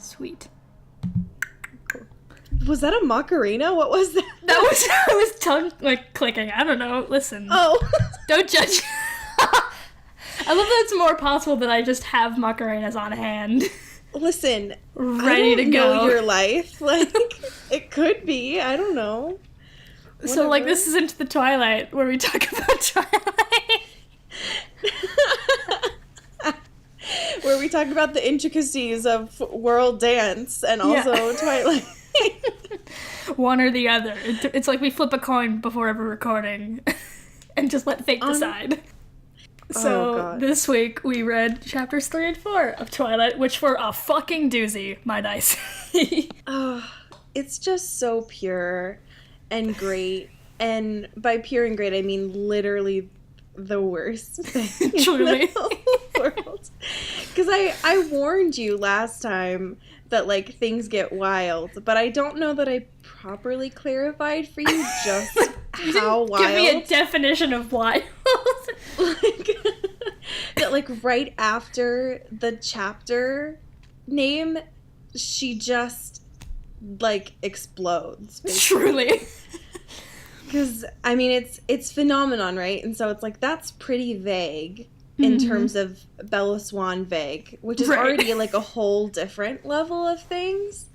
Sweet. Was that a Macarena? What was that? I was tongue, clicking. I don't know. Listen. Oh. Don't judge. I love that it's more possible that I just have Macarenas on hand. Listen, ready to go. I don't know your life. It could be. I don't know. Whatever. So, this isn't the Twilight, where we talk about Twilight. Where we talk about the intricacies of world dance and also Twilight. One or the other. It's like we flip a coin before every recording and just let fate decide. So this week we read chapters 3 and 4 of Twilight, which were a fucking doozy, might I say. It's just so pure and great. And by pure and great, I mean literally the worst thing Truly. in the world. Because I warned you last time that, things get wild, but I don't know that I properly clarified for you just how wild. Give me a definition of wild. That, right after the chapter name, she just, explodes. Basically. Truly. Because, I mean, it's phenomenon, right? And so it's that's pretty vague in terms of Bella Swan vague, which is already, a whole different level of things.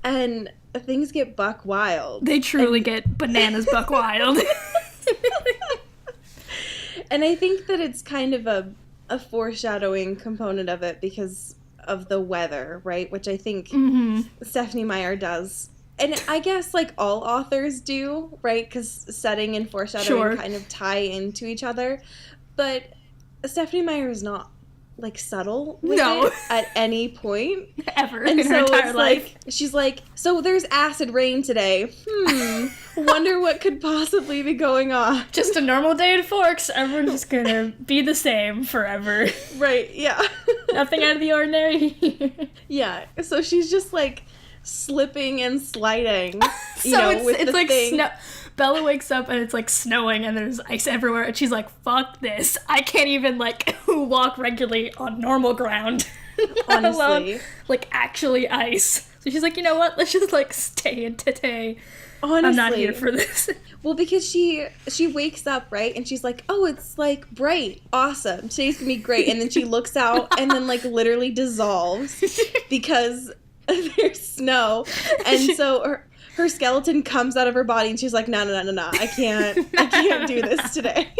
And things get buck wild. They truly get bananas buck wild. And I think that it's kind of a foreshadowing component of it because of the weather, right? Which I think Stephanie Meyer does. And I guess, all authors do, right? Because setting and foreshadowing kind of tie into each other. But Stephanie Meyer is not, subtle with it at any point. Ever and in so her entire life. She's so there's acid rain today. Wonder what could possibly be going on. Just a normal day at Forks. Everyone's just gonna be the same forever. Right, yeah. Nothing out of the ordinary. Yeah, so she's just, slipping and sliding, it's the thing. Snow. Bella wakes up and it's snowing and there's ice everywhere and she's like, fuck this. I can't even walk regularly on normal ground. Honestly. Alone, actually ice. So she's like, you know what? Let's just stay in today. Honestly. I'm not here for this. Well, because she wakes up, right? And she's like, oh, it's bright. Awesome. Today's gonna be great. And then she looks out and then literally dissolves because there's snow. And so her skeleton comes out of her body and she's like, no, I can't do this today.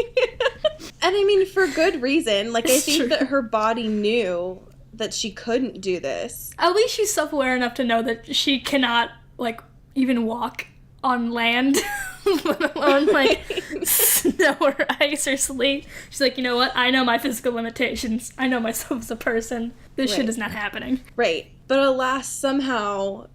And I mean, for good reason. I think that her body knew that she couldn't do this. At least she's self-aware enough to know that she cannot, even walk on land, let alone, snow or ice or sleet. She's like, you know what? I know my physical limitations. I know myself as a person. This shit is not happening. Right. But alas, somehow,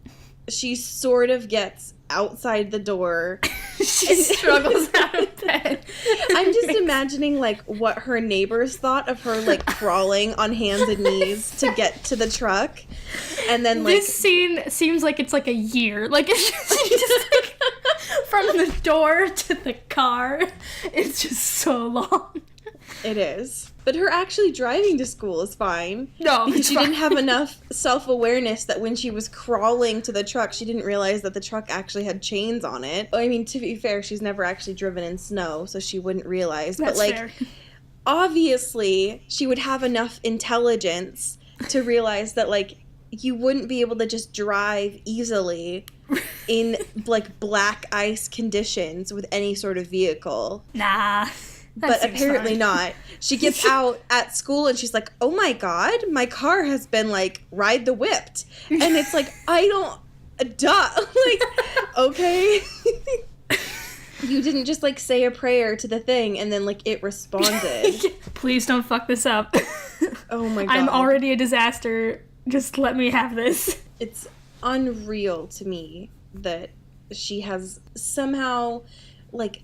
she sort of gets outside the door. She struggles out of bed. I'm just imagining, what her neighbors thought of her, crawling on hands and knees to get to the truck. And then, This scene seems like it's, a year. It's just, from the door to the car, it's just so long. It is. But her actually driving to school is fine. No, because she didn't have enough self-awareness that when she was crawling to the truck, she didn't realize that the truck actually had chains on it. I mean, to be fair, she's never actually driven in snow, so she wouldn't realize. That's but, fair. Obviously, she would have enough intelligence to realize that, you wouldn't be able to just drive easily in, black ice conditions with any sort of vehicle. Nah. But apparently fine. not. She gets out at school and she's like, oh my god, my car has been, ride the whipped. And it's I don't, duh. Okay. You didn't just, say a prayer to the thing and then, it responded. Please don't fuck this up. Oh my god. I'm already a disaster. Just let me have this. It's unreal to me that she has somehow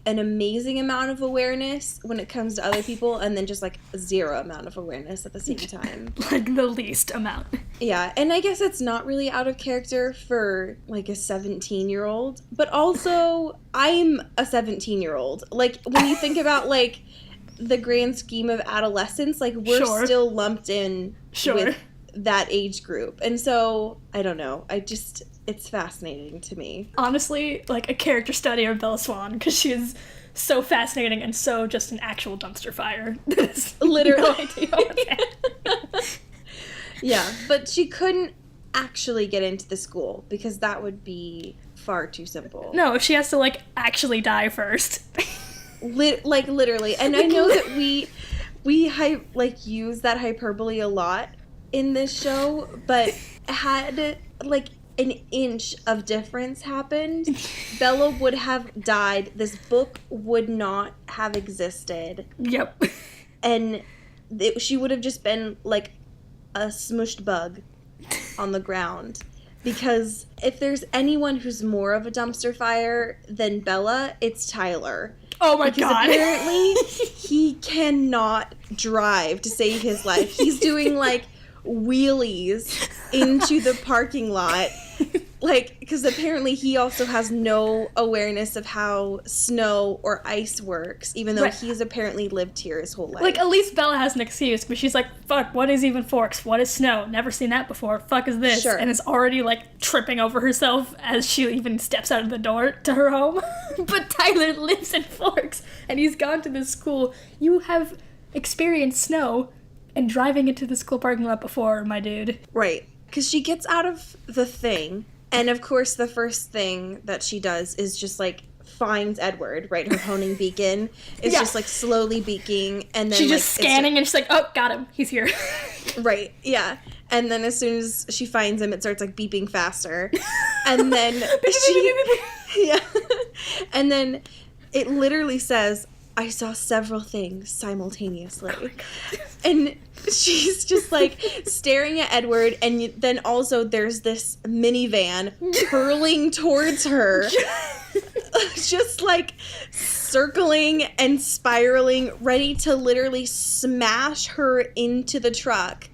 an amazing amount of awareness when it comes to other people and then just zero amount of awareness at the same time. The least amount. Yeah, and I guess it's not really out of character for a 17-year-old, but also I'm a 17-year-old. When you think about the grand scheme of adolescence, we're still lumped in with that age group. And so, I don't know. It's fascinating to me. Honestly, like a character study of Bella Swan, because she is so fascinating and so just an actual dumpster fire. Literally. No idea what's Yeah, but she couldn't actually get into the school because that would be far too simple. No, she has to, like, actually die first. Literally. And I know that we use that hyperbole a lot in this show, but had, like, an inch of difference happened, Bella would have died. This book would not have existed. Yep. And she would have just been, like, a smushed bug on the ground. Because if there's anyone who's more of a dumpster fire than Bella, it's Tyler. Oh my because god. Apparently, he cannot drive to save his life. He's doing, like, wheelies into the parking lot. Like, because apparently he also has no awareness of how snow or ice works, even though he's apparently lived here his whole life. Like, at least Bella has an excuse, but she's like, fuck, what is even forks? What is snow? Never seen that before. Fuck is this? Sure. And is already, like, tripping over herself as she even steps out of the door to her home. But Tyler lives in Forks, and he's gone to this school. You have experienced snow and driving into the school parking lot before, my dude. Right. Because she gets out of the thing, and of course the first thing that she does is just, like, finds Edward, right? Her honing beacon is just, like, slowly beaking, and then, she's just scanning, and she's like, oh, got him. He's here. Right, yeah. And then as soon as she finds him, it starts, like, beeping faster. And then yeah. And then it literally says, I saw several things simultaneously. Oh, and she's just, like, staring at Edward, and then also there's this minivan hurling towards her. Just, like, circling and spiraling, ready to literally smash her into the truck.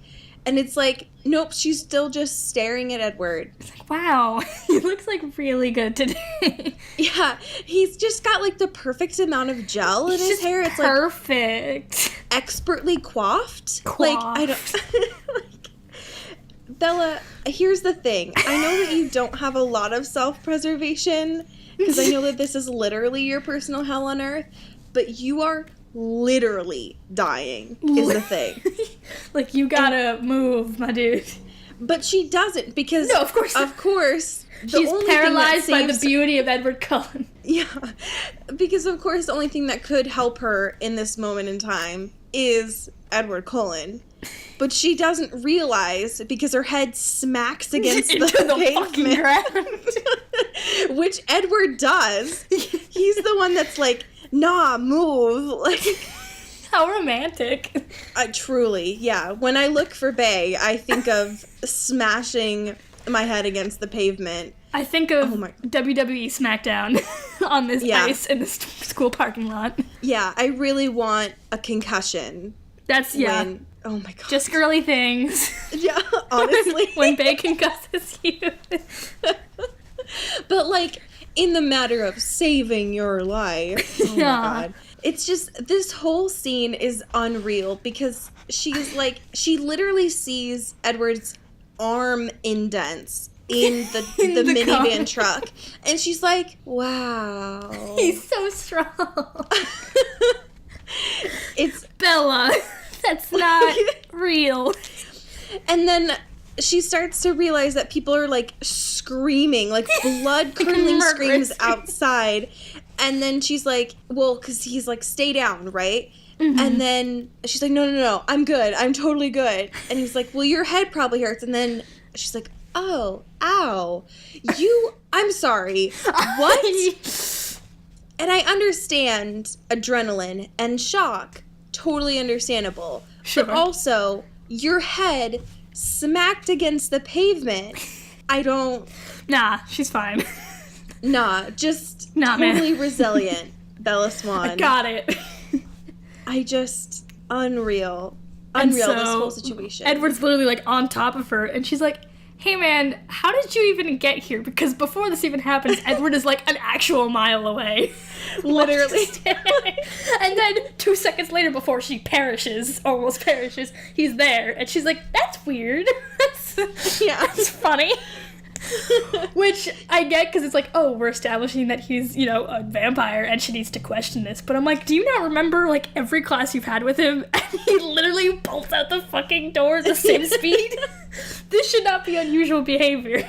And it's like, nope, she's still just staring at Edward. It's like, wow, he looks, like, really good today. Yeah, he's just got, like, the perfect amount of gel in his hair. It's perfect. Like, expertly coiffed. Like, I don't... like, Bella, here's the thing. I know that you don't have a lot of self-preservation, because I know that this is literally your personal hell on earth, but you are literally dying, is the thing. Like, you gotta move, my dude. But she doesn't, because... No, of course. Of course. She's paralyzed by the beauty of Edward Cullen. Yeah. Because, of course, the only thing that could help her in this moment in time is Edward Cullen. But she doesn't realize, because her head smacks against the pavement. Ground. Which Edward does. He's the one that's like, nah, move. Like, how romantic. Truly, yeah. When I look for Bae, I think of smashing my head against the pavement. I think of WWE SmackDown on this ice in the school parking lot. Yeah, I really want a concussion. That's, oh my god. Just girly things. Yeah, honestly. When Bae concusses you. But, like, in the matter of saving your life. Oh my god. It's just, this whole scene is unreal because she's like, she literally sees Edward's arm indents in the minivan truck. And she's like, wow. He's so strong. It's Bella. That's not real. And then she starts to realize that people are, like, screaming, like, blood-curdling screams outside. And then she's like, well, because he's like, stay down, right? Mm-hmm. And then she's like, no, I'm good. I'm totally good. And he's like, well, your head probably hurts. And then she's like, oh, ow. I'm sorry. What? And I understand adrenaline and shock. Totally understandable. Sure. But also, your head smacked against the pavement. I don't... Nah, she's fine. Nah, just totally resilient. Bella Swan. I got it. Unreal. Unreal, so, this whole situation. Edward's literally, like, on top of her, and she's like, hey man, how did you even get here? Because before this even happens, Edward is like an actual mile away. Literally. And then 2 seconds later, before she almost perishes, he's there. And she's like, that's weird. That's funny. Which I get, because it's like, oh, we're establishing that he's, a vampire and she needs to question this. But I'm like, do you not remember, like, every class you've had with him? And he literally bolts out the fucking door at the same speed. This should not be unusual behavior.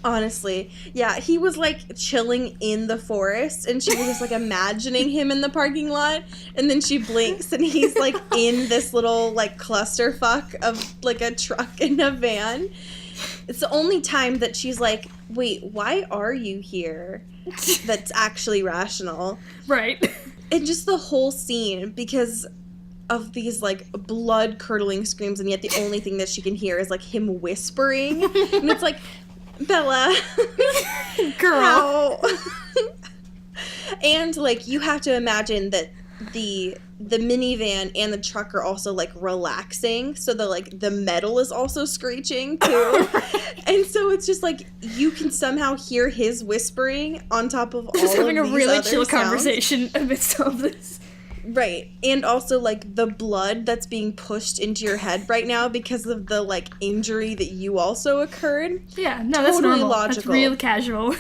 Honestly. Yeah, he was, like, chilling in the forest, and she was just, like, imagining him in the parking lot, and then she blinks, and he's, like, in this little, like, clusterfuck of, like, a truck and a van. It's the only time that she's like, wait, why are you here? That's actually rational. Right. And just the whole scene, because of these, like, blood-curdling screams, and yet the only thing that she can hear is, like, him whispering. And it's like, Bella. Girl. How? And, like, you have to imagine that the minivan and the truck are also, like, relaxing, so the metal is also screeching too. And so it's just like you can somehow hear his whispering on top of all just having of a these really other chill sounds. conversation amidst all of this. Right. And also, like, the blood that's being pushed into your head right now because of the, like, injury that you also occurred. Yeah, no, that's totally normal. Logical. That's real casual.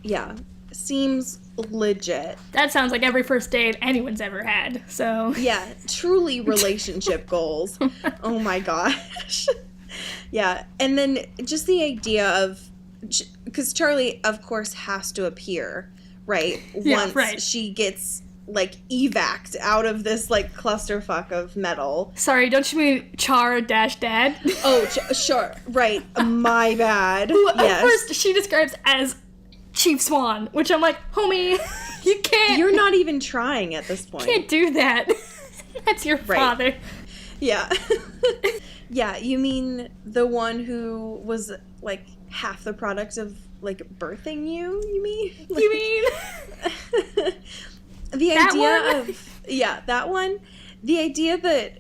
Yeah. Seems legit. That sounds like every first date anyone's ever had, so... Yeah, truly relationship goals. Oh my gosh. Yeah, and then just the idea of... Because Charlie, of course, has to appear, right? Once she gets, like, evac'd out of this, like, clusterfuck of metal. Sorry, don't you mean Char-Dad? Oh, sure. Right. My bad. Who, yes. At first, she describes as Chief Swan, which I'm like, homie, you can't. You're not even trying at this point. You can't do that. That's your father. Yeah. Yeah, you mean the one who was, like, half the product of, like, birthing you mean? Like, you mean? The that idea one? of... Yeah, that one. The idea that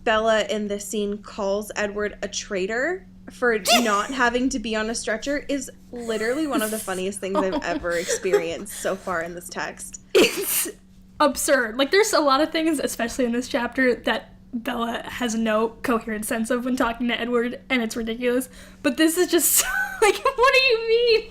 Bella in this scene calls Edward a traitor for not having to be on a stretcher is literally one of the funniest things I've ever experienced so far in this text. It's absurd. Like, there's a lot of things, especially in this chapter, that Bella has no coherent sense of when talking to Edward, and it's ridiculous. But this is just, like, what do you mean?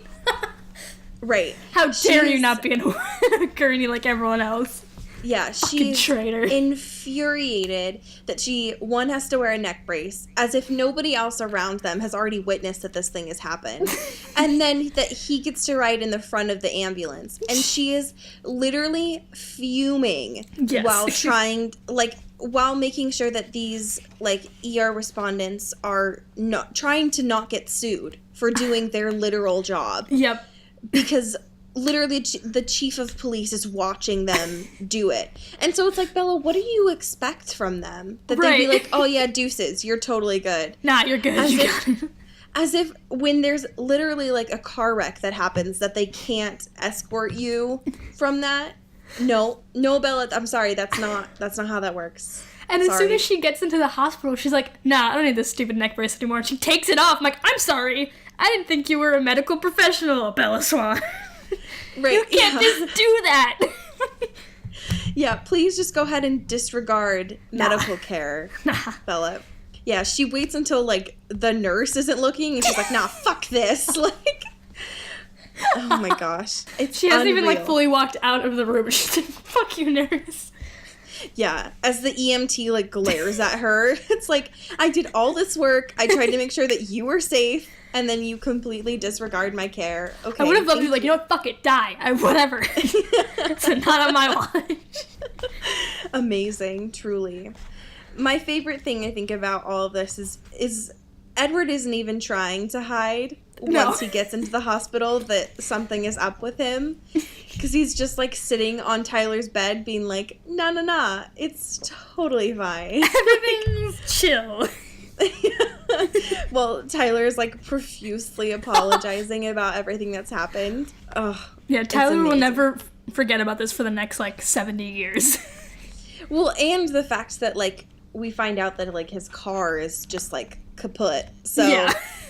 Right. How dare you not be a gurney like everyone else? Yeah, she's traitor. Infuriated that she, one, has to wear a neck brace, as if nobody else around them has already witnessed that this thing has happened. And then that he gets to ride in the front of the ambulance. And she is literally fuming while trying, like, while making sure that these, like, ER respondents are not trying to not get sued for doing their literal job. Yep. Because literally the chief of police is watching them do it. And so it's like, Bella, what do you expect from them? That they'd be like, oh yeah, deuces, you're totally good. Nah, you're good. As if when there's literally, like, a car wreck that happens that they can't escort you from that. No, Bella, I'm sorry, that's not how that works. And as soon as she gets into the hospital, she's like, nah, I don't need this stupid neck brace anymore. And she takes it off. I'm like, I'm sorry. I didn't think you were a medical professional, Bella Swan. Right. You can't just do that. Yeah, please just go ahead and disregard medical care, Bella. Yeah, she waits until, like, the nurse isn't looking, and she's like, nah, fuck this. Like, oh my gosh. She hasn't even, like, fully walked out of the room. She's like, fuck you, nurse. Yeah, as the EMT, like, glares at her. It's like, I did all this work. I tried to make sure that you were safe, and then you completely disregard my care. Okay. I would have loved to be like, you know what, fuck it, die. Whatever. So not on my watch. Amazing, truly. My favorite thing I think about all of this is Edward isn't even trying to hide once he gets into the hospital that something is up with him. Because he's just, like, sitting on Tyler's bed being like, nah, it's totally fine. Everything's chill. Well, Tyler's, like, profusely apologizing about everything that's happened. Oh, yeah, Tyler will never forget about this for the next, like, 70 years. Well, and the fact that, like, we find out that, like, his car is just, like, kaput. So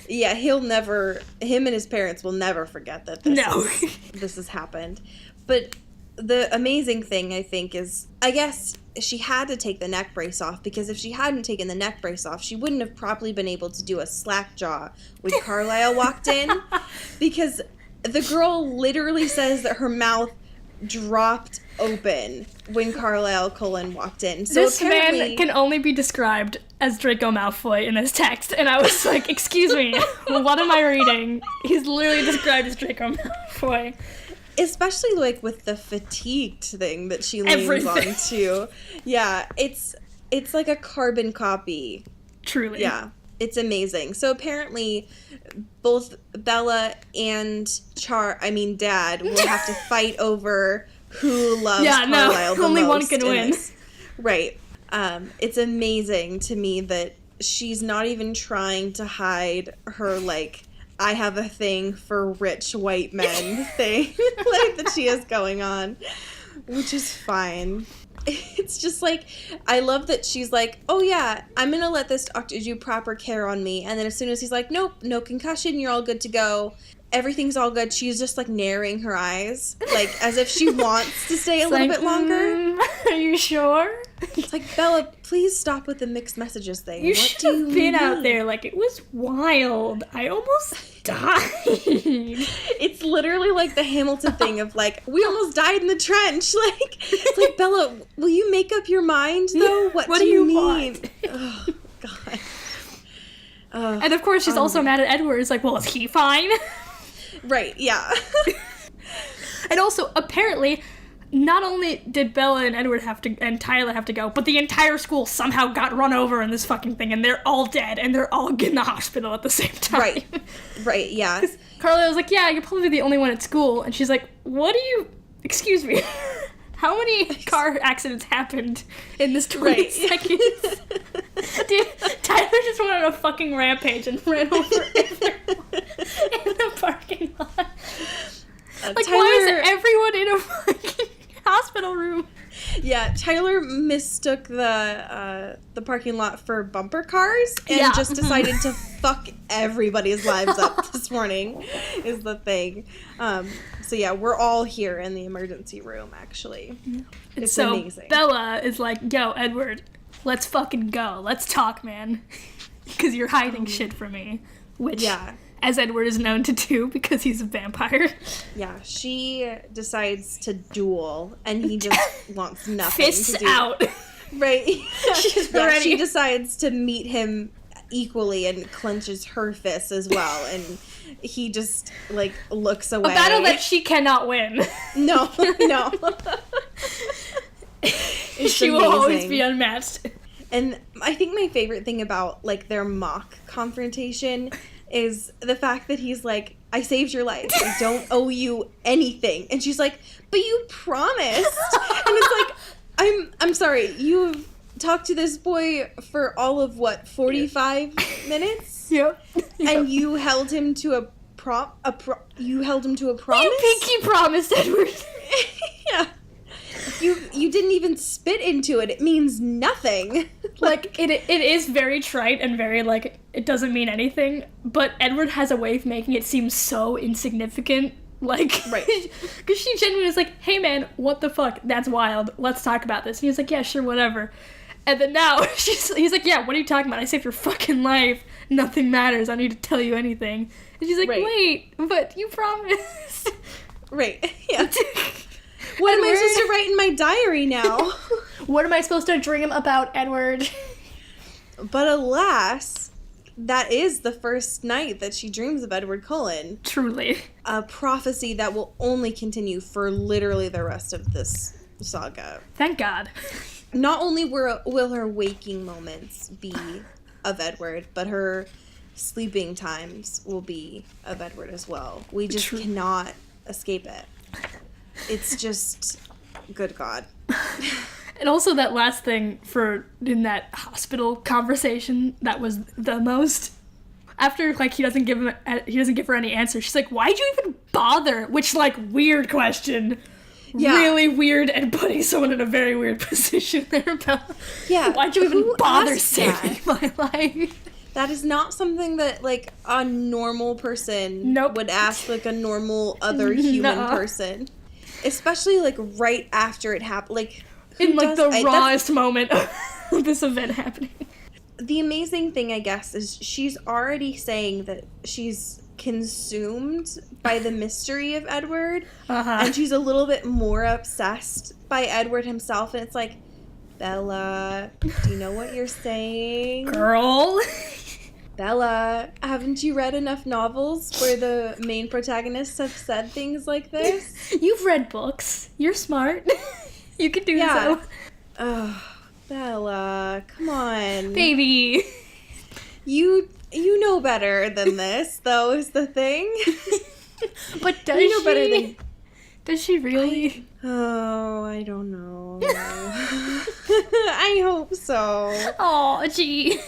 Yeah, him and his parents will never forget that this has happened. But the amazing thing, I think, is, I guess she had to take the neck brace off, because if she hadn't taken the neck brace off, she wouldn't have probably been able to do a slack jaw when Carlisle walked in, because the girl literally says that her mouth dropped open when Carlisle Cullen walked in. So this man can only be described as Draco Malfoy in this text, and I was like, excuse me, what am I reading? He's literally described as Draco Malfoy. Especially, like, with the fatigued thing that she leans onto. Yeah, it's like a carbon copy. Truly. Yeah, it's amazing. So apparently, both Bella and Dad will have to fight over who loves Carlisle the only most. One can win. Right. It's amazing to me that she's not even trying to hide her, like, I have a thing for rich white men thing, like, that she has going on, which is fine. It's just, like, I love that she's like, oh yeah, I'm gonna let this doctor do proper care on me, and then as soon as he's like, nope, no concussion, you're all good to go, everything's all good, she's just, like, narrowing her eyes, like, as if she wants to stay a little bit longer. Are you sure? It's like, Bella, please stop with the mixed messages thing. You should have been out there. Like, it was wild. I almost died. It's literally like the Hamilton thing of, like, we almost died in the trench. Like, it's like, Bella, will you make up your mind, though? What do you mean? Want? Oh, God. And, of course, she's also mad at Edward. It's like, well, is he fine? Right, yeah. And also, apparently, not only did Bella and Edward and Tyler have to go, but the entire school somehow got run over in this fucking thing, and they're all dead, and they're all in the hospital at the same time. Right, yeah. Carly was like, yeah, you're probably the only one at school, and she's like, excuse me, how many car accidents happened in this 20 seconds? Dude, Tyler just went on a fucking rampage and ran over everyone in the parking lot. Why is everyone in a fucking hospital room? Yeah, Tyler mistook the parking lot for bumper cars and just decided to fuck everybody's lives up this morning, is the thing. So yeah, we're all here in the emergency room, actually. It's amazing. Bella is like, yo, Edward, let's fucking go. Let's talk, man. Because you're hiding shit from me. Which... yeah. As Edward is known to do because he's a vampire. Yeah, she decides to duel, and he just wants nothing Fists to do. Out. Right. She's ready. She decides to meet him equally and clenches her fists as well, and he just, like, looks away. A battle that she cannot win. No. She will always be unmatched. And I think my favorite thing about, like, their mock confrontation is the fact that he's like, I saved your life. I don't owe you anything. And she's like, but you promised. And it's like, I'm sorry, you've talked to this boy for all of, 45 minutes? Yep. And you held him to a promise? You pinky promised, Edward. Yeah. You didn't even spit into it. It means nothing. Like, it is very trite and very, like, it doesn't mean anything, but Edward has a way of making it seem so insignificant. Like, right. Because she genuinely is like, hey man, what the fuck? That's wild. Let's talk about this. And he's like, yeah, sure, whatever. And then now, he's like, yeah, what are you talking about? I saved your fucking life. Nothing matters. I don't need to tell you anything. And she's like, wait, but you promised. Right, yeah. What am I supposed to write in my diary now? What am I supposed to dream about, Edward? But alas, that is the first night that she dreams of Edward Cullen. Truly. A prophecy that will only continue for literally the rest of this saga. Thank God. Not only will her waking moments be of Edward, but her sleeping times will be of Edward as well. We just cannot escape it. It's just, good God. And also that last thing in that hospital conversation, that was the most. After, like, he doesn't give her any answer. She's like, why'd you even bother? Which, like, weird question. Yeah. Really weird, and putting someone in a very weird position there about. Yeah. Why'd you even bother saving my life? That is not something that, like, a normal person would ask, like, a normal other human person. Especially, like, right after it happened. Like, in, like, the rawest moment of this event happening. The amazing thing, I guess, is she's already saying that she's consumed by the mystery of Edward. And she's a little bit more obsessed by Edward himself. And it's like, Bella, do you know what you're saying? Girl. Bella, haven't you read enough novels where the main protagonists have said things like this? You've read books. You're smart. You can do so. Oh, Bella, come on. Baby. You know better than this, though, is the thing. But does she? Better than... Does she really? I don't know. I hope so. Oh, gee.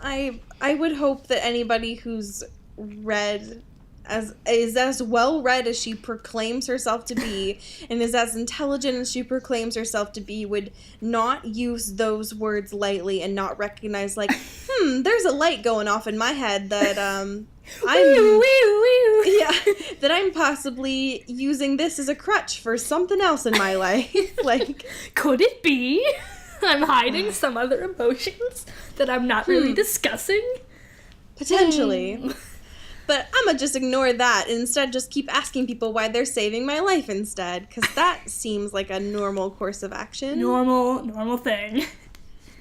I would hope that anybody who's read is as well read as she proclaims herself to be and is as intelligent as she proclaims herself to be would not use those words lightly and not recognize, like, there's a light going off in my head that that I'm possibly using this as a crutch for something else in my life. Like, could it be I'm hiding some other emotions that I'm not really discussing? Potentially. But I'm gonna just ignore that and instead just keep asking people why they're saving my life instead, because that seems like a normal course of action. Normal thing.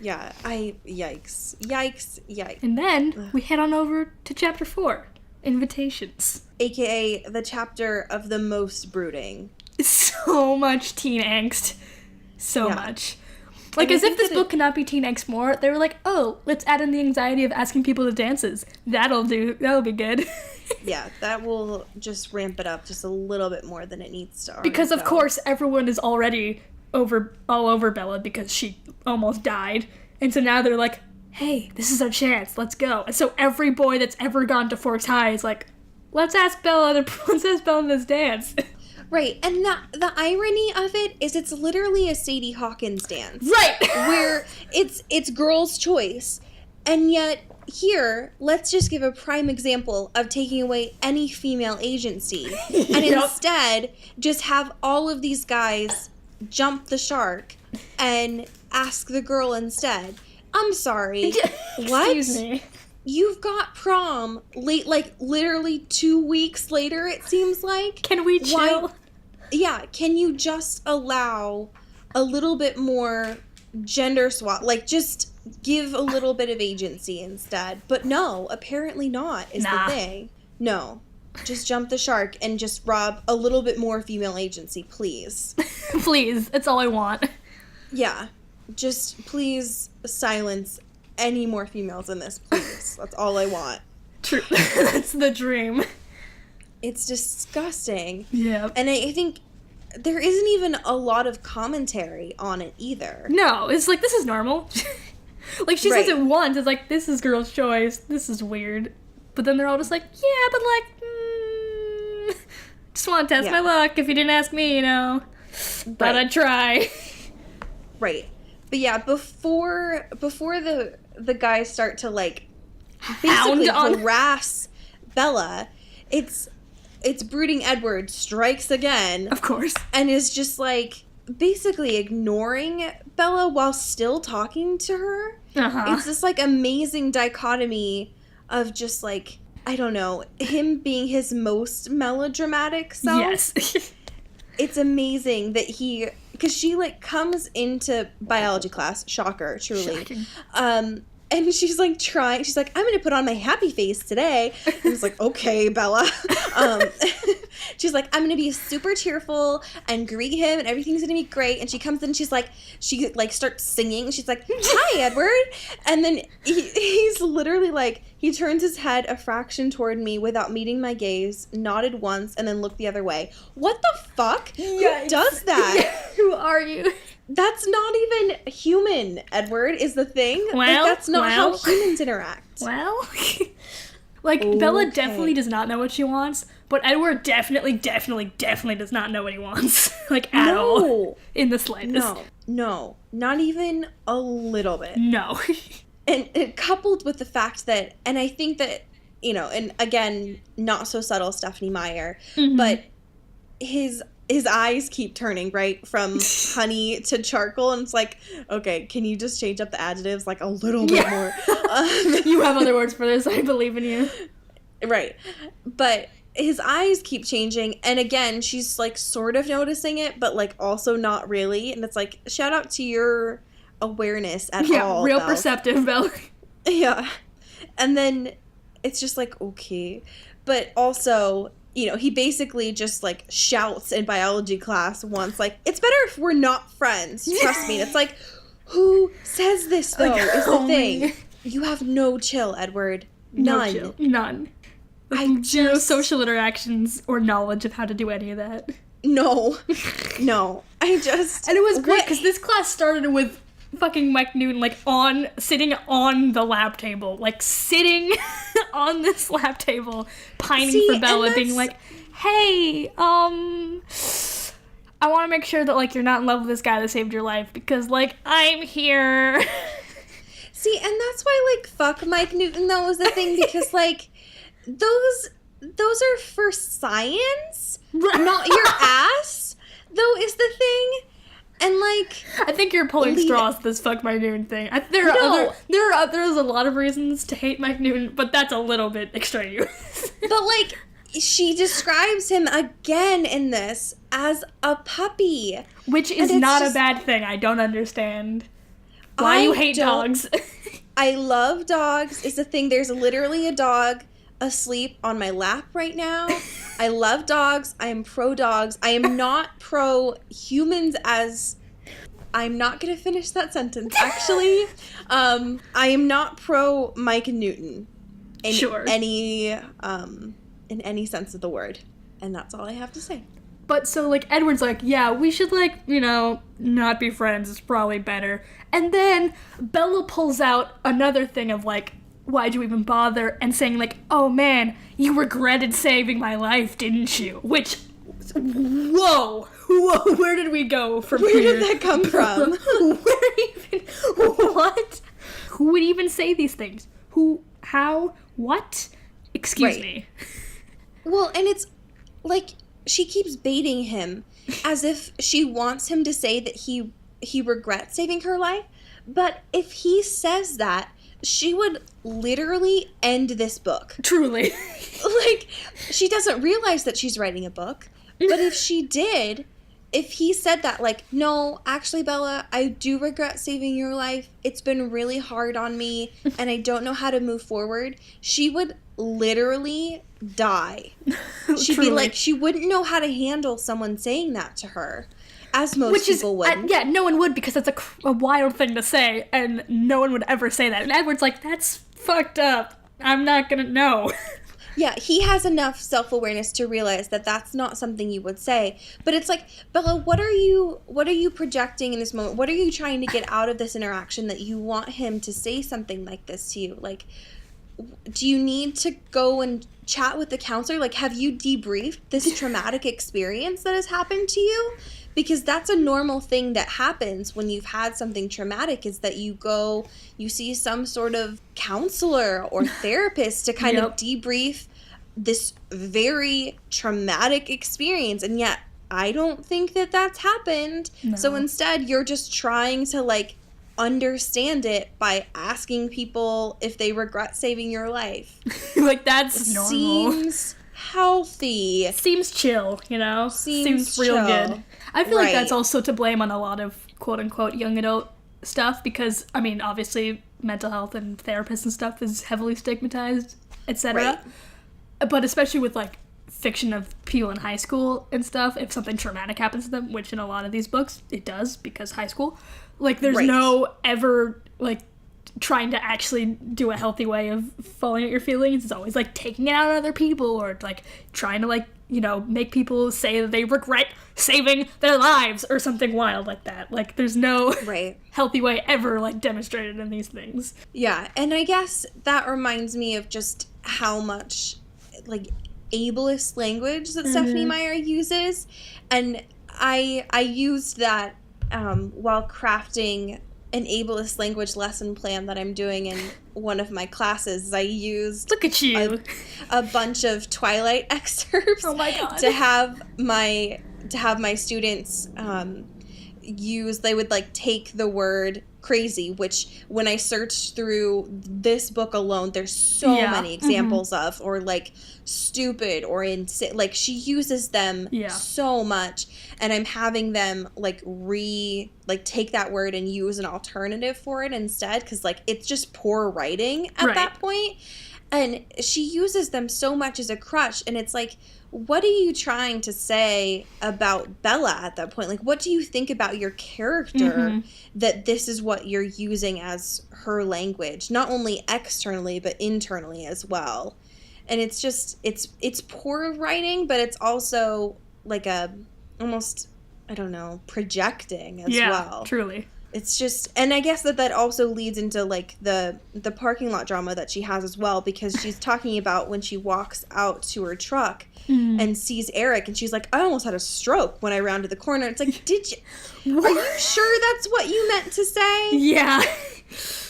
Yeah, yikes. And then we head on over to chapter 4, Invitations. AKA the chapter of the most brooding. So much teen angst. So much. Like, as if this book cannot be teen angst more, they were like, oh, let's add in the anxiety of asking people to dances. That'll be good. Yeah, that will just ramp it up just a little bit more than it needs to. Because, of course, everyone is already all over Bella because she almost died. And so now they're like, hey, this is our chance, let's go. And so every boy that's ever gone to Forks High is like, let's ask Bella to this dance. Right, and the irony of it is it's literally a Sadie Hawkins dance. Right! Where it's girls' choice. And yet, here, let's just give a prime example of taking away any female agency. And instead, just have all of these guys jump the shark and ask the girl instead. I'm sorry. What? Excuse me. You've got prom late, like, literally 2 weeks later, it seems like. Can we chill? Yeah, can you just allow a little bit more gender swap? Like, just give a little bit of agency instead. But no, apparently not, is the thing. No. Just jump the shark and just rob a little bit more female agency, please. Please, that's all I want. Yeah. Just please silence any more females in this, please. That's all I want. True. That's the dream. It's disgusting. Yeah. And I think there isn't even a lot of commentary on it either. No, it's like, this is normal. Like, she says it once, it's like, this is girl's choice, this is weird. But then they're all just like, yeah, but like, just want to test my luck if you didn't ask me, you know. But I'd try. Right. But yeah, before the guys start to, like, basically harass Bella, it's brooding Edward strikes again. Of course. And is just, like, basically ignoring Bella while still talking to her. It's this, like, amazing dichotomy of just, like, I don't know, him being his most melodramatic self. Yes. It's amazing that because she, like, comes into biology class, shocker, truly. Shocking. And she's, like, she's like, I'm gonna put on my happy face today. And it's like, okay, Bella. She's like, I'm gonna be super cheerful and greet him and everything's gonna be great. And she comes in and she starts singing. She's like, hi, Edward. And then he's literally like, he turns his head a fraction toward me without meeting my gaze, nodded once, and then looked the other way. What the fuck? Yikes. Who does that? Who are you? That's not even human, Edward, is the thing. Well, like, that's not how humans interact. Well, like, okay. Bella definitely does not know what she wants, but Edward definitely does not know what he wants. Like, at all. In the slightest. No, not even a little bit. No. And it coupled with the fact that, and I think that, you know, and again, not so subtle Stephenie Meyer, but his eyes keep turning, right? From honey to charcoal. And it's like, okay, can you just change up the adjectives like a little bit more? You have other words for this. I believe in you. Right. But his eyes keep changing. And again, she's like sort of noticing it, but like also not really. And it's like, shout out to your awareness at all. Yeah, real Belle. Perceptive, Belle. Yeah. And then it's just like, okay. But also, you know, he basically just like shouts in biology class once, like, it's better if we're not friends. Trust me. It's like, who says this though? Like, is the thing. You have no chill, Edward. None. No chill. None. No social interactions or knowledge of how to do any of that. No. No. And it was great because this class started with fucking Mike Newton, like, sitting on the lab table. Like, sitting on this lab table, pining for Bella, being like, hey, I want to make sure that, like, you're not in love with this guy that saved your life because, like, I'm here. See, and that's why, like, fuck Mike Newton, though, was the thing, because, like, those are for science, not your ass, though, is the thing. And, like, I think you're pulling straws to this fuck Mike Newton thing. There's a lot of reasons to hate Mike Newton, but that's a little bit extraneous. But, like, she describes him again in this as a puppy. Which is not a bad thing. I don't understand why you hate dogs. I love dogs is the thing. There's literally a dog asleep on my lap right now. I love dogs. I am pro dogs. I am not pro humans as... I'm not going to finish that sentence, actually. I am not pro Mike Newton in any sense of the word. And that's all I have to say. But so, like, Edward's like, yeah, we should, like, you know, not be friends. It's probably better. And then Bella pulls out another thing of, like, why'd you even bother? And saying, like, oh, man, you regretted saving my life, didn't you? Which, whoa, where did we go from here? Where did that come from? What? Who would even say these things? Who, how, what? Excuse me. Well, and it's, like, she keeps baiting him as if she wants him to say that he regrets saving her life. But if he says that, she would literally end this book. Truly. Like, she doesn't realize that she's writing a book. But if she did, if he said that, like, no, actually, Bella, I do regret saving your life. It's been really hard on me, and I don't know how to move forward. She would literally die. She'd be like, she wouldn't know how to handle someone saying that to her. As most people would. Yeah, no one would because that's a wild thing to say, and no one would ever say that. And Edward's like, that's fucked up. I'm not gonna know. Yeah, he has enough self-awareness to realize that that's not something you would say. But it's like, Bella, what are you projecting in this moment? What are you trying to get out of this interaction that you want him to say something like this to you? Like, do you need to go and chat with the counselor? Like, have you debriefed this traumatic experience that has happened to you? Because that's a normal thing that happens when you've had something traumatic, is that you see some sort of counselor or therapist to kind of debrief this very traumatic experience. And yet, I don't think that that's happened. No. So instead, you're just trying to, like, understand it by asking people if they regret saving your life. Like, that's normal. Seems healthy. Seems chill, you know? Seems real good. I feel like that's also to blame on a lot of quote-unquote young adult stuff because, I mean, obviously mental health and therapists and stuff is heavily stigmatized, etc. Right. But especially with, like, fiction of people in high school and stuff, if something traumatic happens to them, which in a lot of these books it does because high school, like, there's no ever, like, trying to actually do a healthy way of following out your feelings. It's always, like, taking it out on other people or, like, trying to, like, you know, make people say that they regret saving their lives or something wild like that. Like, there's no healthy way ever, like, demonstrated in these things. Yeah, and I guess that reminds me of just how much, like, ableist language that Stephenie Meyer uses. And I used that while crafting an ableist language lesson plan that I'm doing in one of my classes. I used Look at you. A bunch of Twilight excerpts Oh my God. to have my students they would like take the word crazy, which when I searched through this book alone, there's so many examples of, or like stupid or insane. Like she uses them so much, and I'm having them like take that word and use an alternative for it instead, because like it's just poor writing at that point. And she uses them so much as a crutch, and it's like, what are you trying to say about Bella at that point? Like, what do you think about your character that this is what you're using as her language, not only externally, but internally as well? And it's just, it's poor writing, but it's also like almost, I don't know, projecting as well. Yeah, truly. It's just, and I guess that also leads into like the parking lot drama that she has as well, because she's talking about when she walks out to her truck and sees Eric, and she's like, I almost had a stroke when I rounded the corner. It's like, are you sure that's what you meant to say? Yeah.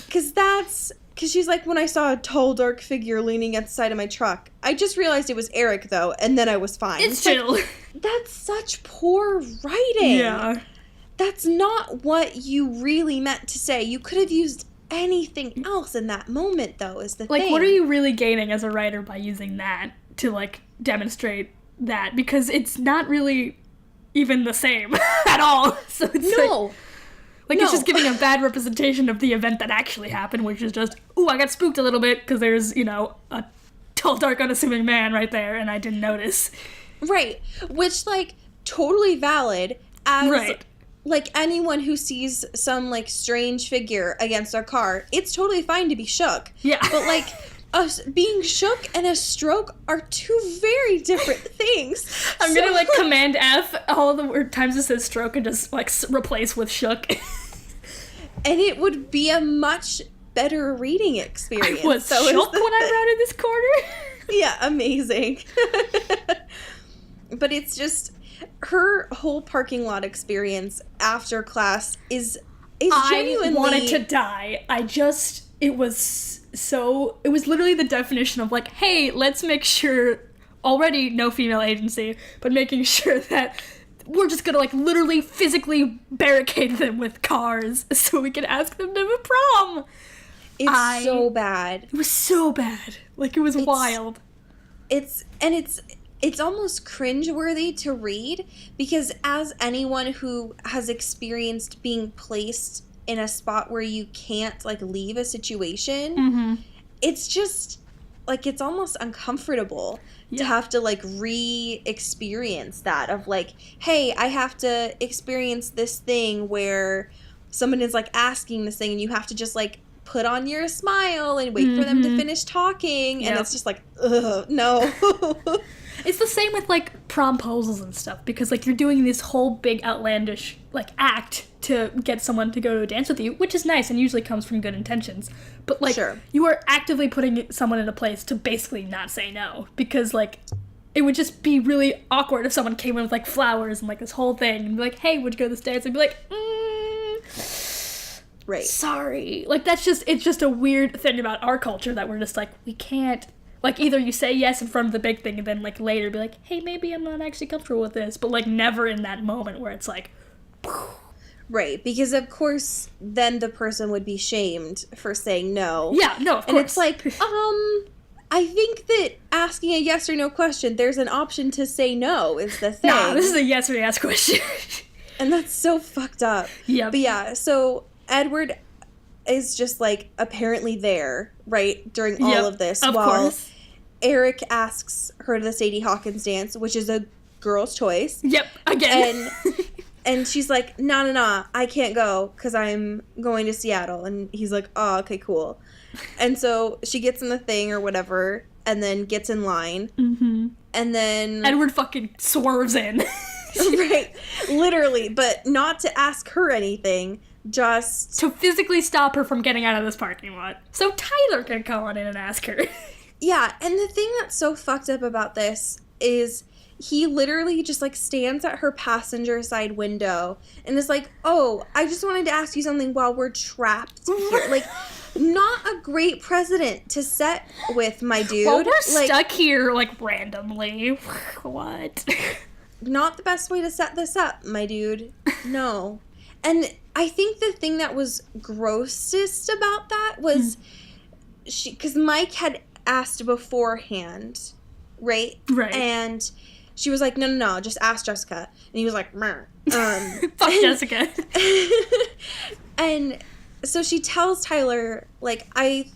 Because she's like, when I saw a tall, dark figure leaning at the side of my truck, I just realized it was Eric, though, and then I was fine. It's chill. Like, that's such poor writing. Yeah. That's not what you really meant to say. You could have used anything else in that moment, though, is the thing. Like, what are you really gaining as a writer by using that to, like, demonstrate that? Because it's not really even the same at all. So it's it's just giving a bad representation of the event that actually happened, which is just, ooh, I got spooked a little bit because there's, you know, a tall, dark, unassuming man right there, and I didn't notice. Right. Which, like, totally valid as... Right. Like, anyone who sees some, like, strange figure against our car, it's totally fine to be shook. Yeah. But, like, being shook and a stroke are two very different things. I'm gonna, like, Command F all the times it says stroke and just, like, replace with shook. And it would be a much better reading experience. I was shook when I rounded this corner. Yeah, amazing. But it's just... her whole parking lot experience after class is genuinely... I wanted to die. It was literally the definition of like, hey, let's make sure, already no female agency, but making sure that we're just gonna like literally physically barricade them with cars so we can ask them to the prom. It's so bad. It was so bad. Like, it was wild. It's almost cringeworthy to read, because as anyone who has experienced being placed in a spot where you can't, like, leave a situation, it's just, like, it's almost uncomfortable to have to, like, re-experience that of, like, hey, I have to experience this thing where someone is, like, asking this thing, and you have to just, like, put on your smile and wait for them to finish talking, and it's just like, ugh, no. It's the same with, like, promposals and stuff, because, like, you're doing this whole big outlandish, like, act to get someone to go to a dance with you, which is nice and usually comes from good intentions. But, like, you are actively putting someone in a place to basically not say no, because, like, it would just be really awkward if someone came in with, like, flowers and, like, this whole thing, and be like, hey, would you go to this dance? And be like, right. Sorry. Like, it's just a weird thing about our culture that we're just like, we can't. Like, either you say yes in front of the big thing and then, like, later be like, hey, maybe I'm not actually comfortable with this. But, like, never in that moment where it's like... Right, because, of course, then the person would be shamed for saying no. Yeah, no, of course. And it's like, I think that asking a yes or no question, there's an option to say no is the thing. Nah, this is a yes or yes question. And that's so fucked up. Yeah. But yeah, so Edward is just, like, apparently there, right, during all of this. Of course. Eric asks her to the Sadie Hawkins dance, which is a girl's choice. Yep, again. And she's like, nah, I can't go because I'm going to Seattle. And he's like, oh, okay, cool. And so she gets in the thing or whatever and then gets in line. Mm-hmm. And then... Edward fucking swerves in. Right, literally, but not to ask her anything, just... to physically stop her from getting out of this parking lot. So Tyler can come on in and ask her. Yeah, and the thing that's so fucked up about this is he literally just, like, stands at her passenger side window and is like, oh, I just wanted to ask you something while we're trapped here. Like, not a great precedent to set with, my dude. Well, we're stuck here, like, randomly. What? Not the best way to set this up, my dude. No. And I think the thing that was grossest about that was because Mike had asked beforehand, right? Right. And she was like, no, just ask Jessica. And he was like, Fuck Jessica. And so she tells Tyler, like, I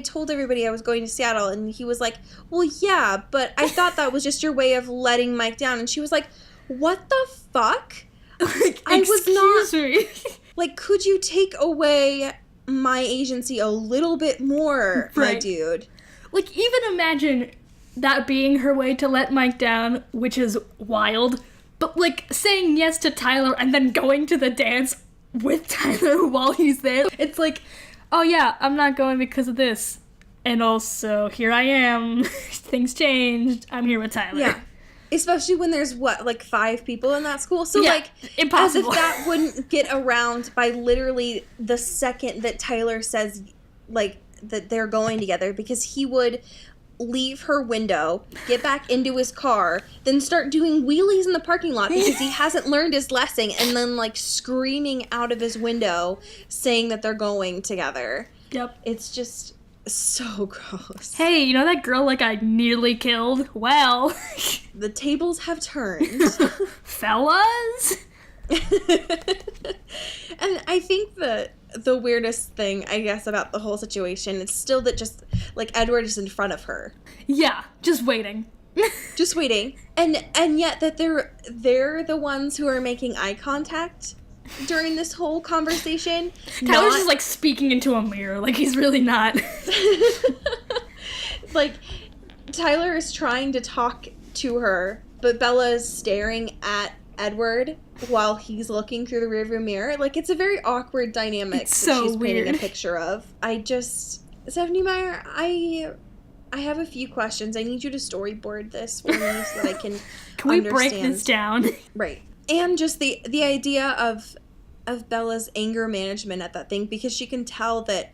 told everybody I was going to Seattle. And he was like, well, yeah, but I thought that was just your way of letting Mike down. And she was like, what the fuck? Like, I was not. Excuse me. Like, could you take away my agency a little bit more, my dude? Like, even imagine that being her way to let Mike down, which is wild. But, like, saying yes to Tyler and then going to the dance with Tyler while he's there. It's like, oh yeah, I'm not going because of this. And also, here I am. Things changed. I'm here with Tyler. Yeah. Especially when there's, 5 people in that school? So, impossible. As if that wouldn't get around by literally the second that Tyler says, like, that they're going together. Because he would leave her window, get back into his car, then start doing wheelies in the parking lot because he hasn't learned his lesson, and then, like, screaming out of his window saying that they're going together. Yep. It's just so gross. Hey, you know that girl, like, I nearly killed? Well. The tables have turned. Fellas? And I think the weirdest thing, I guess, about the whole situation is still that just, like, Edward is in front of her. Yeah, just waiting. Just waiting. And yet that they're the ones who are making eye contact during this whole conversation. Tyler's just, like, speaking into a mirror. Like, he's really not. Like, Tyler is trying to talk to her, but Bella is staring at Edward while he's looking through the rearview mirror. Like, it's a very awkward dynamic it's so she's weird. painting a picture of. Stephanie Meyer, I have a few questions. I need you to storyboard this for me so that I can Can we break this down? Right. And just the idea of Bella's anger management at that thing, because she can tell that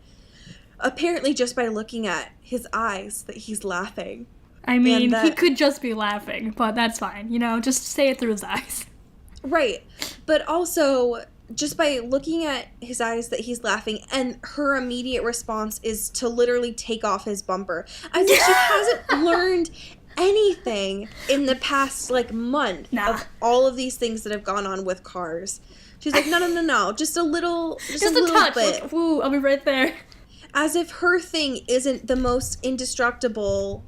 apparently just by looking at his eyes that he's laughing. I mean, he could just be laughing, but that's fine. You know, just say it through his eyes. Right. But also, just by looking at his eyes that he's laughing, and her immediate response is to literally take off his bumper. As if she hasn't learned anything in the past, like, month of all of these things that have gone on with cars. She's like, no, just a little touch. bit. Like, ooh, I'll be right there. As if her thing isn't the most indestructible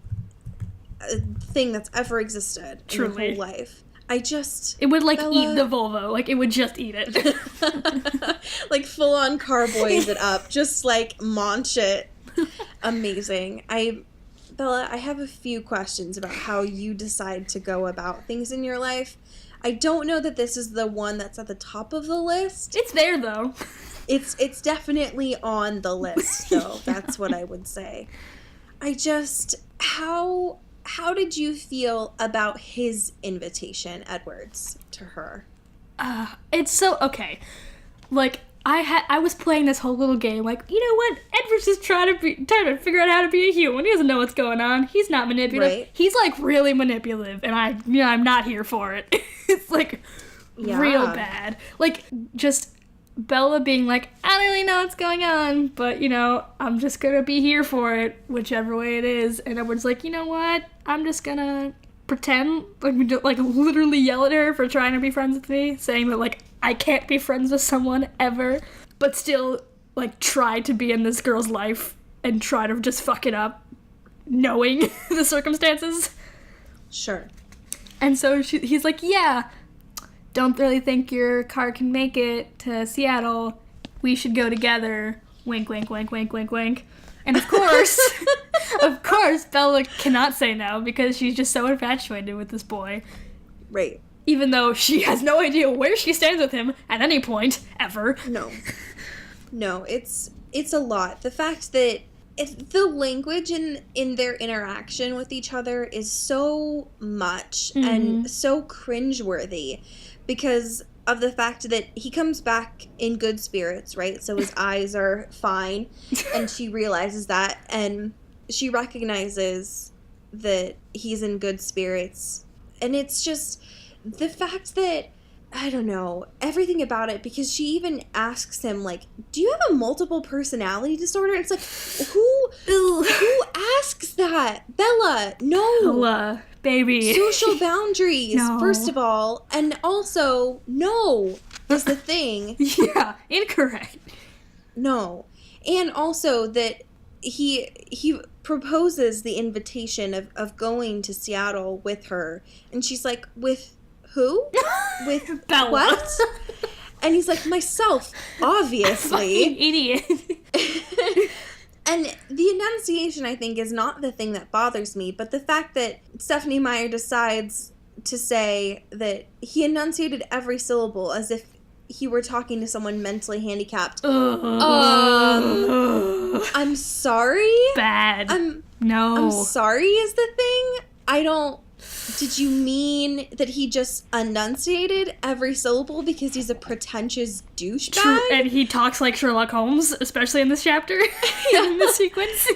thing that's ever existed in her whole life. It would, like, eat the Volvo. Like, it would just eat it. Like, full-on carboys it up. Just, like, munch it. Amazing. Bella, I have a few questions about how you decide to go about things in your life. I don't know that this is the one that's at the top of the list. It's there, though. It's definitely on the list, though. That's what I would say. How did you feel about his invitation, Edward's, to her? It's so, okay. Like, I was playing this whole little game, like, you know what? Edward's just trying to figure out how to be a human. He doesn't know what's going on. He's not manipulative. Right. He's, like, really manipulative, and I'm not here for it. It's, like, real bad. Like, just Bella being like, I don't really know what's going on, but, you know, I'm just gonna be here for it, whichever way it is. And Edward's like, you know what? I'm just gonna pretend, like literally yell at her for trying to be friends with me, saying that, like, I can't be friends with someone ever, but still, like, try to be in this girl's life and try to just fuck it up, knowing the circumstances. Sure. And so he's like, yeah, don't really think your car can make it to Seattle. We should go together. Wink, wink, wink, wink, wink, wink. And of course, Bella cannot say no because she's just so infatuated with this boy. Right. Even though she has no idea where she stands with him at any point, ever. No, it's a lot. The fact that the language in their interaction with each other is so much and so cringeworthy because of the fact that he comes back in good spirits, right? So his eyes are fine, and she realizes that, and she recognizes that he's in good spirits. And it's just the fact that, I don't know, everything about it, because she even asks him, like, do you have a multiple personality disorder? It's like, who asks that? Bella, no. Bella, baby. Social boundaries, No. first of all. And also, no is the thing. Yeah, incorrect. No. And also that he proposes the invitation of going to Seattle with her. And she's like, with who? With Bella. What? And he's like, myself, obviously. Fucking idiot. And the enunciation, I think, is not the thing that bothers me, but the fact that Stephenie Meyer decides to say that he enunciated every syllable as if he were talking to someone mentally handicapped. I'm sorry? Bad. I'm No. sorry is the thing? I don't... Did you mean that he just enunciated every syllable because he's a pretentious douchebag? True, and he talks like Sherlock Holmes, especially in this chapter, in this sequence.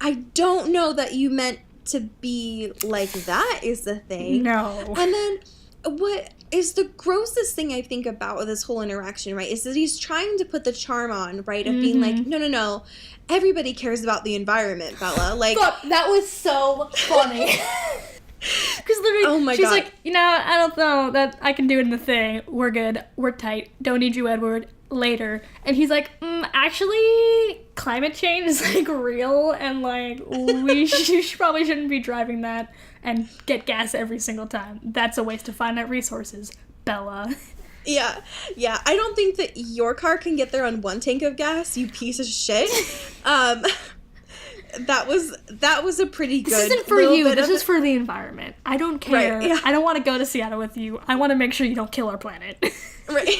I don't know that you meant to be like that is the thing. No. And then what is the grossest thing I think about this whole interaction, right, is that he's trying to put the charm on, right, of being like, no, everybody cares about the environment, Bella. Like, Fuck, that was so funny. Because literally, oh my she's God. like, I don't know that I can do it in the thing. We're good. We're tight. Don't need you, Edward. Later. And he's like, actually, climate change is, like, real, and, like, you probably shouldn't be driving that and get gas every single time. That's a waste of finite resources, Bella. Yeah. I don't think that your car can get there on one tank of gas, you piece of shit. That was a pretty good. This isn't for you. This is for the environment. I don't care. Right, yeah. I don't want to go to Seattle with you. I want to make sure you don't kill our planet. Right.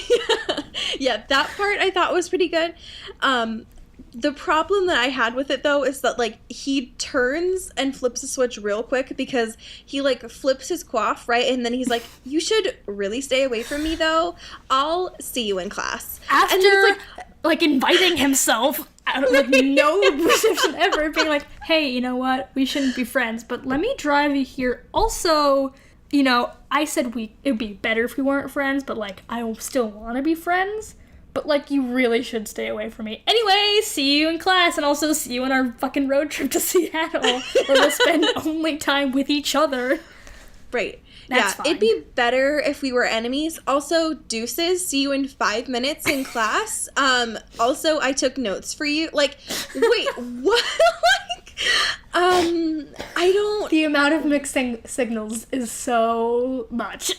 Yeah, that part I thought was pretty good. The problem that I had with it, though, is that, like, he turns and flips a switch real quick because he, like, flips his coif, right? And then he's like, you should really stay away from me, though. I'll see you in class. After, and then it's like, inviting himself out of, like, no reception ever, being like, hey, you know what? We shouldn't be friends, but let me drive you here. Also, I said it'd be better if we weren't friends, but, like, I still want to be friends. But, like, you really should stay away from me. Anyway, see you in class, and also see you on our fucking road trip to Seattle, where we'll spend only time with each other. Right. That's fine. It'd be better if we were enemies. Also, deuces, see you in 5 minutes in class. Also, I took notes for you. Like, wait, what? I don't... The amount of mixed signals is so much.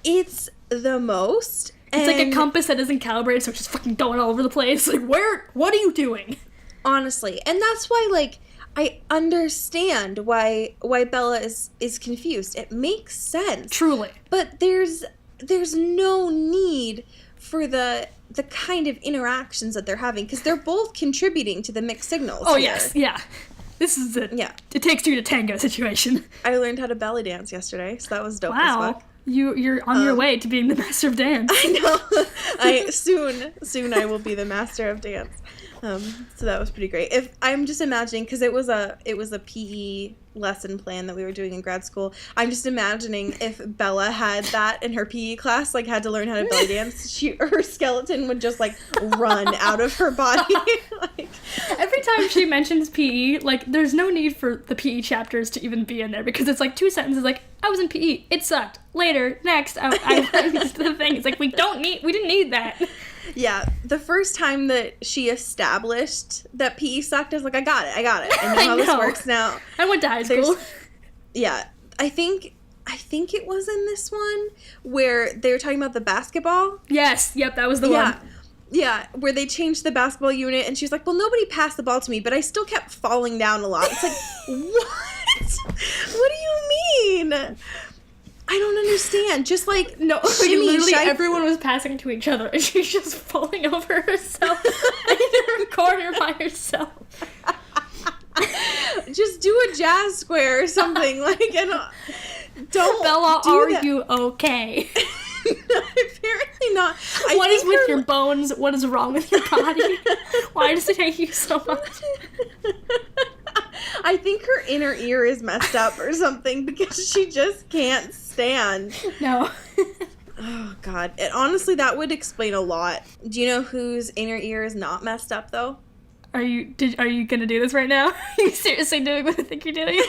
It's the most... It's like a compass that isn't calibrated, so it's just fucking going all over the place. Like, what are you doing? Honestly. And that's why, like, I understand why Bella is confused. It makes sense. Truly. But there's no need for the kind of interactions that they're having, because they're both contributing to the mixed signals. Oh, here. yes, yeah. This is a Yeah. It takes two to tango situation. I learned how to belly dance yesterday, so that was dope as Wow. fuck. You're on your way to being the master of dance. I know. Soon I will be the master of dance. So that was pretty great. If I'm just imagining, because it was a PE lesson plan that we were doing in grad school. I'm just imagining if Bella had that in her PE class, like had to learn how to belly dance, her skeleton would just like run out of her body. Like, Every time she mentions PE, like, there's no need for the PE chapters to even be in there, because it's like 2 sentences, like, I was in PE, it sucked. Later, next, I the thing. It's like, we didn't need that. yeah, the first time that she established that PE sucked, I was like, I got it. I know how this works now. I went to high school. Yeah, I think it was in this one where they were talking about the basketball. Yes, yep, that was the one. Yeah, where they changed the basketball unit, and she's like, well, nobody passed the ball to me, but I still kept falling down a lot. It's like, what? What do you mean? I don't understand. Just like, No, shimmy, literally everyone was passing to each other, and she's just falling over herself in her corner by herself. Just do a jazz square or something. Like, and don't Bella, do are that. you okay? Apparently not. What is with your bones? What is wrong with your body? Why does it hate you so much? I think her inner ear is messed up or something because she just can't stand. No. Oh, God. Honestly, that would explain a lot. Do you know whose inner ear is not messed up, though? Are you gonna do this right now? Are you seriously doing what I think you're doing?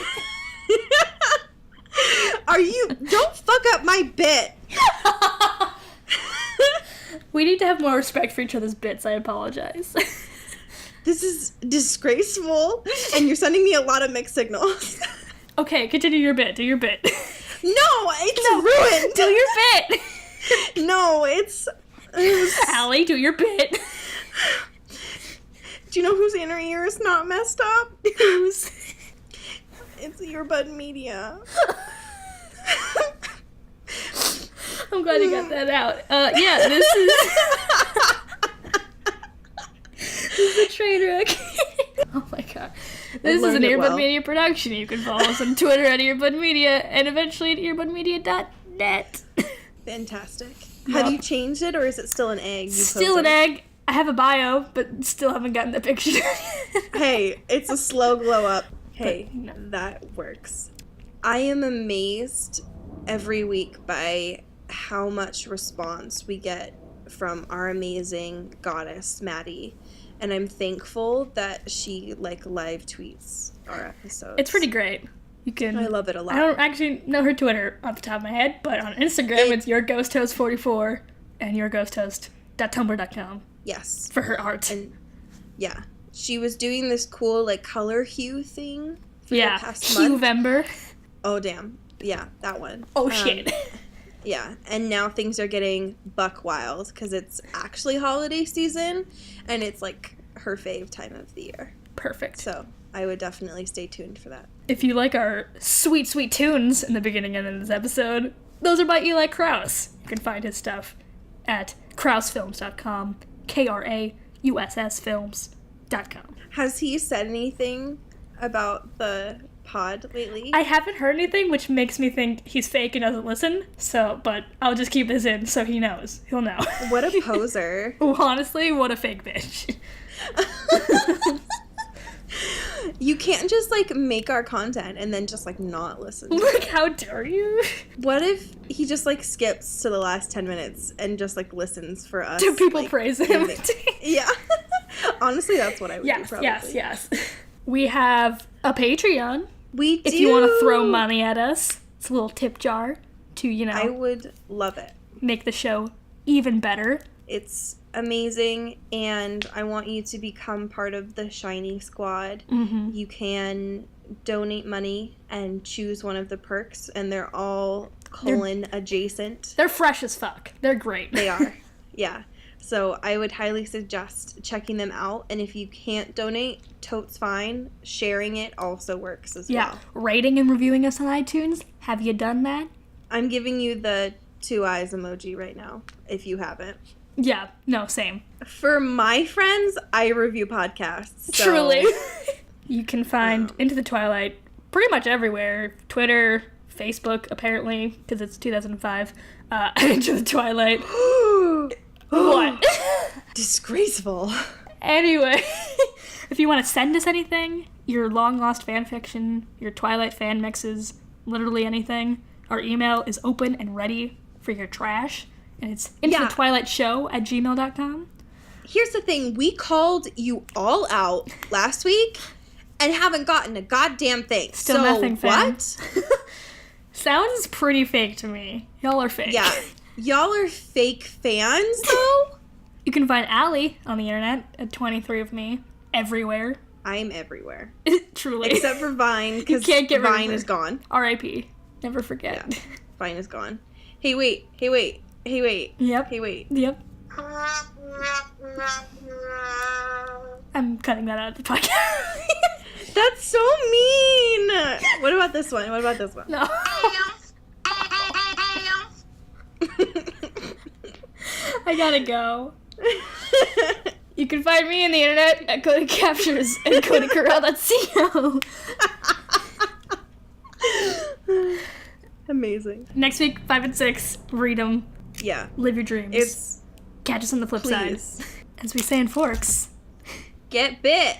Don't fuck up my bit. We need to have more respect for each other's bits. I apologize. This is disgraceful, and you're sending me a lot of mixed signals. Okay, continue your bit. Do your bit. No, it's ruined. Do your bit. No, it's Allie, do your bit. Do you know whose inner ear is not messed up? Whose? It's Earbud Media. I'm glad you got that out. Yeah, this is a train wreck. Oh my god. This is an Earbud Media production. You can follow us on Twitter at Earbud Media and eventually at earbudmedia.net. Fantastic. Yep. Have you changed it, or is it still an egg? Still an egg. I have a bio, but still haven't gotten the picture. Hey, it's a slow glow up. Hey, no. That works. I am amazed every week by how much response we get from our amazing goddess, Maddie. And I'm thankful that she, live tweets our episodes. It's pretty great. I love it a lot. I don't actually know her Twitter off the top of my head, but on Instagram it's yourghosthost44 and yourghosthost.tumblr.com. Yes. For her art. And yeah. She was doing this cool, color hue thing for the past month. Hue-vember. Oh, damn. Yeah, that one. Oh, shit. Yeah, and now things are getting buck wild because it's actually holiday season, and it's, her fave time of the year. Perfect. So I would definitely stay tuned for that. If you like our sweet, sweet tunes in the beginning and end of this episode, those are by Eli Krause. You can find his stuff at krausfilms.com, KRAUSSfilms.com. Has he said anything about the pod lately? I haven't heard anything, which makes me think he's fake and doesn't listen, but I'll just keep this in so he knows. He'll know. What a poser. Honestly, what a fake bitch. You can't just, make our content and then just, not listen to it. How dare you? What if he just, skips to the last 10 minutes and just, listens for us? Do people praise him? Yeah. Honestly, that's what I would do, probably. Yes. We have a Patreon. We do. If you want to throw money at us, it's a little tip jar to, I would love it. Make the show even better. It's amazing, and I want you to become part of the Shiny Squad. Mm-hmm. You can donate money and choose one of the perks, and they're all adjacent. They're fresh as fuck. They're great. They are. Yeah. So I would highly suggest checking them out, and if you can't donate, totes fine. Sharing it also works as well. Yeah. Rating and reviewing us on iTunes. Have you done that? I'm giving you the 2 eyes emoji right now, if you haven't. Yeah, no, same. For my friends, I review podcasts. So. Truly. You can find Into the Twilight pretty much everywhere. Twitter, Facebook, apparently, because it's 2005. Into the Twilight. What? Disgraceful. Anyway, if you want to send us anything, your long-lost fan fiction, your Twilight fan mixes, literally anything, our email is open and ready for your trash. And it's intothetwilightshow@gmail.com. Here's the thing. We called you all out last week and haven't gotten a goddamn thing. Still nothing, fam. What? Sounds pretty fake to me. Y'all are fake. Yeah. Y'all are fake fans, though? You can find Allie on the internet at 23 of me everywhere. I'm everywhere. Truly. Except for Vine, because Vine is gone. R.I.P. Never forget. Yeah. Vine is gone. Hey, wait. Yep. Hey, wait. Yep. I'm cutting that out of the podcast. That's so mean. What about this one? No. I gotta go. You can find me on the internet at Cody Captures and CodyCorral.co. amazing. Next week, 5 and 6, read them. Yeah. Live your dreams. Catch us on the flip side. As we say in Forks. Get bit.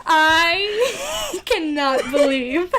I cannot believe